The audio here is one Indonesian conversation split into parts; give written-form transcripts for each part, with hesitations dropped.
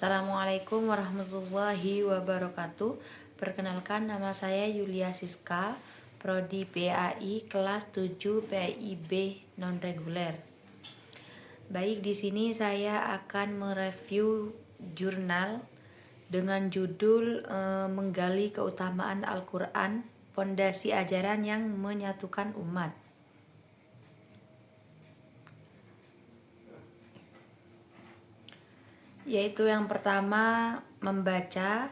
Assalamualaikum warahmatullahi wabarakatuh. Perkenalkan, nama saya Yulia Siska, Prodi PAI kelas 7 PAIB non reguler. Baik, di sini saya akan mereview jurnal dengan judul Menggali Keutamaan Al-Quran, Pondasi Ajaran yang Menyatukan Umat. Yaitu yang pertama membaca,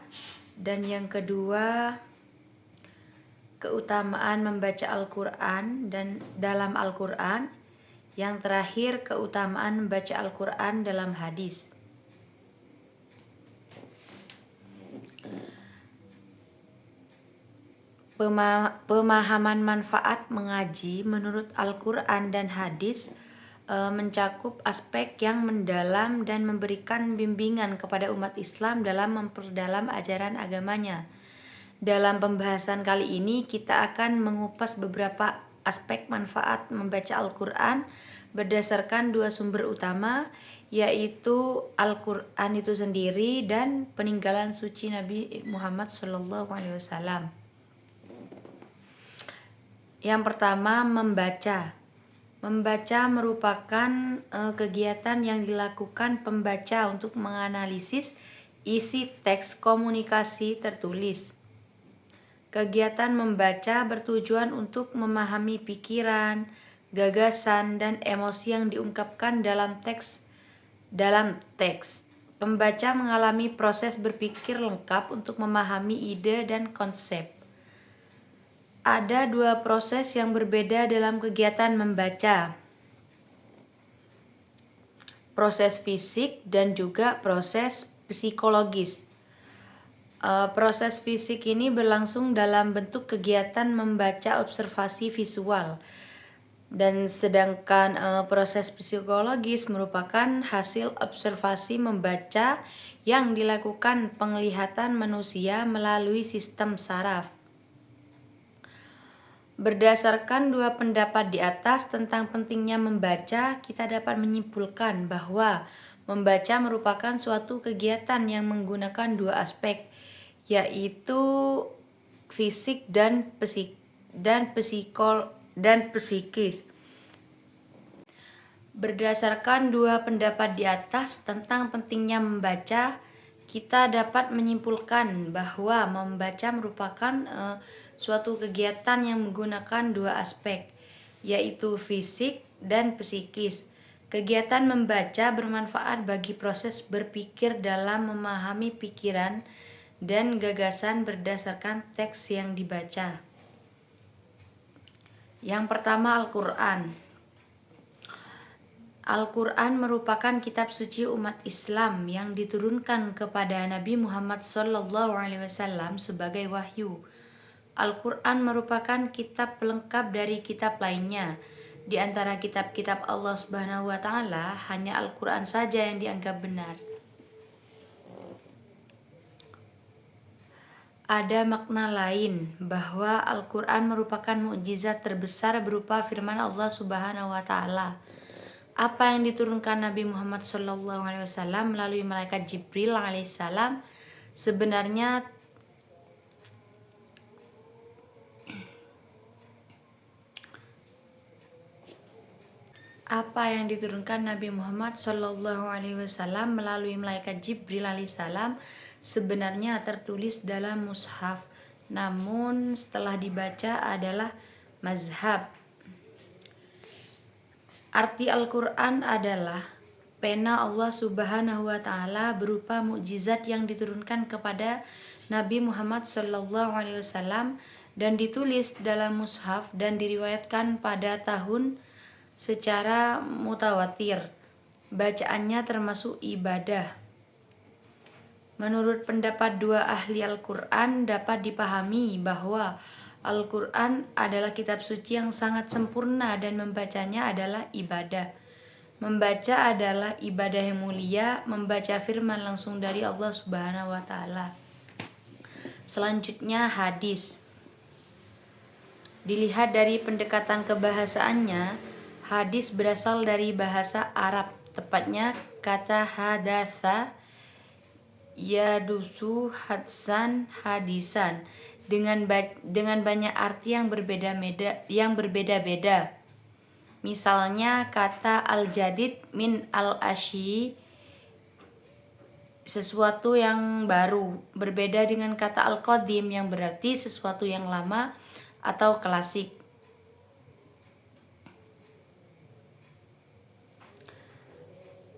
dan yang kedua keutamaan membaca Al-Quran dan dalam Al-Quran, yang terakhir keutamaan membaca Al-Quran dalam hadis. Pemahaman manfaat mengaji menurut Al-Quran dan hadis mencakup aspek yang mendalam dan memberikan bimbingan kepada umat Islam dalam memperdalam ajaran agamanya. Dalam pembahasan kali ini kita akan mengupas beberapa aspek manfaat membaca Al-Quran berdasarkan dua sumber utama, yaitu Al-Quran itu sendiri dan peninggalan suci Nabi Muhammad SAW. Yang pertama, membaca. Membaca merupakan kegiatan yang dilakukan pembaca untuk menganalisis isi teks komunikasi tertulis. Kegiatan membaca bertujuan untuk memahami pikiran, gagasan, dan emosi yang diungkapkan dalam teks. Pembaca mengalami proses berpikir lengkap untuk memahami ide dan konsep. Ada dua proses yang berbeda dalam kegiatan membaca. Proses fisik dan juga proses psikologis. Proses fisik ini berlangsung dalam bentuk kegiatan membaca observasi visual. Dan sedangkan proses psikologis merupakan hasil observasi membaca yang dilakukan penglihatan manusia melalui sistem saraf. Berdasarkan dua pendapat di atas tentang pentingnya membaca, kita dapat menyimpulkan bahwa membaca merupakan suatu kegiatan yang menggunakan dua aspek, yaitu fisik dan psikis. Berdasarkan dua pendapat di atas tentang pentingnya membaca, kita dapat menyimpulkan bahwa membaca merupakan suatu kegiatan yang menggunakan dua aspek, yaitu fisik dan psikis. Kegiatan membaca bermanfaat bagi proses berpikir dalam memahami pikiran dan gagasan berdasarkan teks yang dibaca. Yang pertama, Al-Quran. Al-Quran merupakan kitab suci umat Islam yang diturunkan kepada Nabi Muhammad SAW sebagai wahyu. Al-Quran merupakan kitab pelengkap dari kitab lainnya. Di antara kitab-kitab Allah Subhanahu wa Ta'ala, hanya Al-Quran saja yang dianggap benar. Ada makna lain bahwa Al-Quran merupakan mukjizat terbesar berupa firman Allah Subhanahu wa Ta'ala. Apa yang diturunkan Nabi Muhammad SAW melalui malaikat Jibril alaihissalam sebenarnya melalui malaikat Jibril alaihissalam sebenarnya tertulis dalam mushaf, namun setelah dibaca adalah mazhab. Arti Al-Quran adalah pena Allah Subhanahu wa Ta'ala berupa mukjizat yang diturunkan kepada Nabi Muhammad SAW dan ditulis dalam mushaf dan diriwayatkan pada tahun secara mutawatir. Bacaannya termasuk ibadah. Menurut pendapat dua ahli Al-Quran, dapat dipahami bahwa Al-Quran adalah kitab suci yang sangat sempurna dan membacanya adalah ibadah. Membaca adalah ibadah yang mulia, membaca firman langsung dari Allah Subhanahu wa Ta'ala. Selanjutnya, hadis. Dilihat dari pendekatan kebahasaannya, hadis berasal dari bahasa Arab, tepatnya kata hadatsa yadusu hadsan hadisan dengan banyak arti yang berbeda-beda. Misalnya kata al-jadid min al-asyi, sesuatu yang baru, berbeda dengan kata al-qadim yang berarti sesuatu yang lama atau klasik.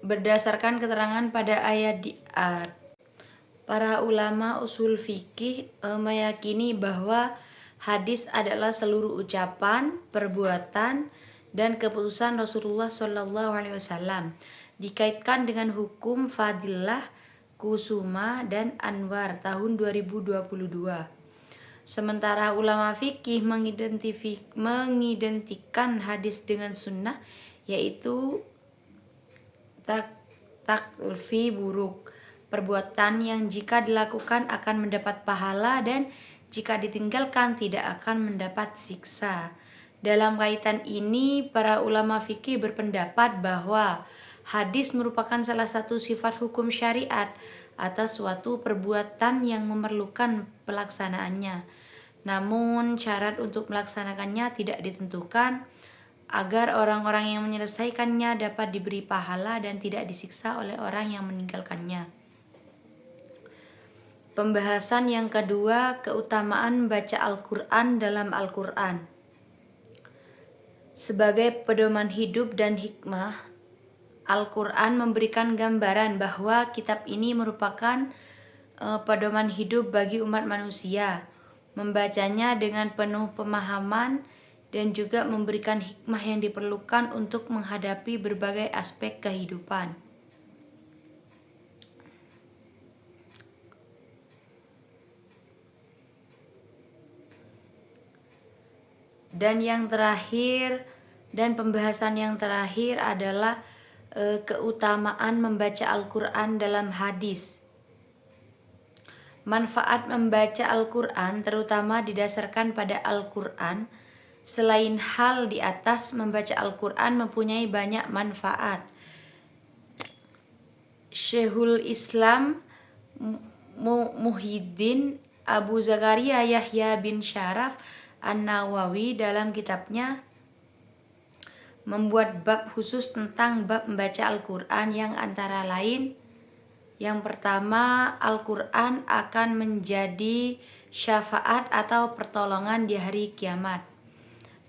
Berdasarkan keterangan pada ayat di atas, para ulama usul fikih meyakini bahwa hadis adalah seluruh ucapan, perbuatan, dan keputusan Rasulullah SAW dikaitkan dengan hukum Fadilah, Kusuma, dan Anwar tahun 2022. Sementara ulama fikih mengidentikan hadis dengan sunnah, yaitu takfi buruk, perbuatan yang jika dilakukan akan mendapat pahala dan jika ditinggalkan tidak akan mendapat siksa. Dalam kaitan ini, para ulama fikih berpendapat bahwa hadis merupakan salah satu sifat hukum syariat atas suatu perbuatan yang memerlukan pelaksanaannya. Namun, syarat untuk melaksanakannya tidak ditentukan agar orang-orang yang menyelesaikannya dapat diberi pahala dan tidak disiksa oleh orang yang meninggalkannya. Pembahasan yang kedua, keutamaan membaca Al-Quran dalam Al-Quran. Sebagai pedoman hidup dan hikmah, Al-Quran memberikan gambaran bahwa kitab ini merupakan pedoman hidup bagi umat manusia. Membacanya dengan penuh pemahaman dan juga memberikan hikmah yang diperlukan untuk menghadapi berbagai aspek kehidupan. Dan pembahasan yang terakhir adalah keutamaan membaca Al-Quran dalam hadis. Manfaat membaca Al-Quran terutama didasarkan pada Al-Quran. Selain hal di atas, membaca Al-Quran mempunyai banyak manfaat. Syekhul Islam Muhyiddin Abu Zakaria Yahya bin Syaraf An-Nawawi dalam kitabnya membuat bab khusus tentang bab membaca Al-Quran yang antara lain, yang pertama, Al-Quran akan menjadi syafaat atau pertolongan di hari kiamat.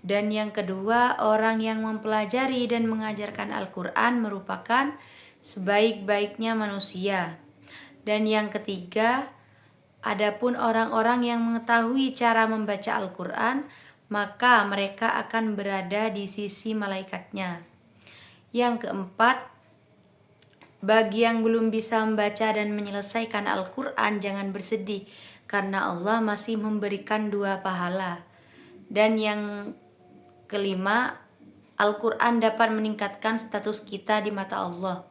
Dan yang kedua, orang yang mempelajari dan mengajarkan Al-Quran merupakan sebaik-baiknya manusia. Dan yang ketiga, adapun orang-orang yang mengetahui cara membaca Al-Quran, maka mereka akan berada di sisi malaikatnya. Yang keempat, bagi yang belum bisa membaca dan menyelesaikan Al-Quran, jangan bersedih, karena Allah masih memberikan 2 pahala. Dan yang kelima, Al-Quran dapat meningkatkan status kita di mata Allah.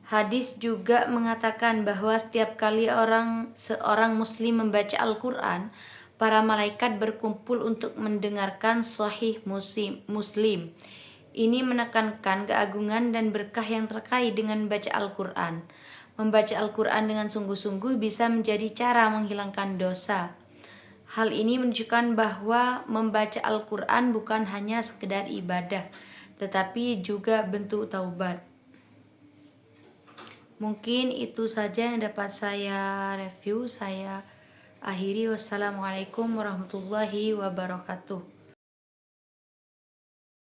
Hadis juga mengatakan bahwa setiap kali seorang muslim membaca Al-Quran, para malaikat berkumpul untuk mendengarkan Sahih Muslim. Ini menekankan keagungan dan berkah yang terkait dengan membaca Al-Quran. Membaca Al-Quran dengan sungguh-sungguh bisa menjadi cara menghilangkan dosa. Hal ini menunjukkan bahwa membaca Al-Quran bukan hanya sekedar ibadah, tetapi juga bentuk taubat. Mungkin itu saja yang dapat saya review. Saya akhiri. Wassalamualaikum warahmatullahi wabarakatuh.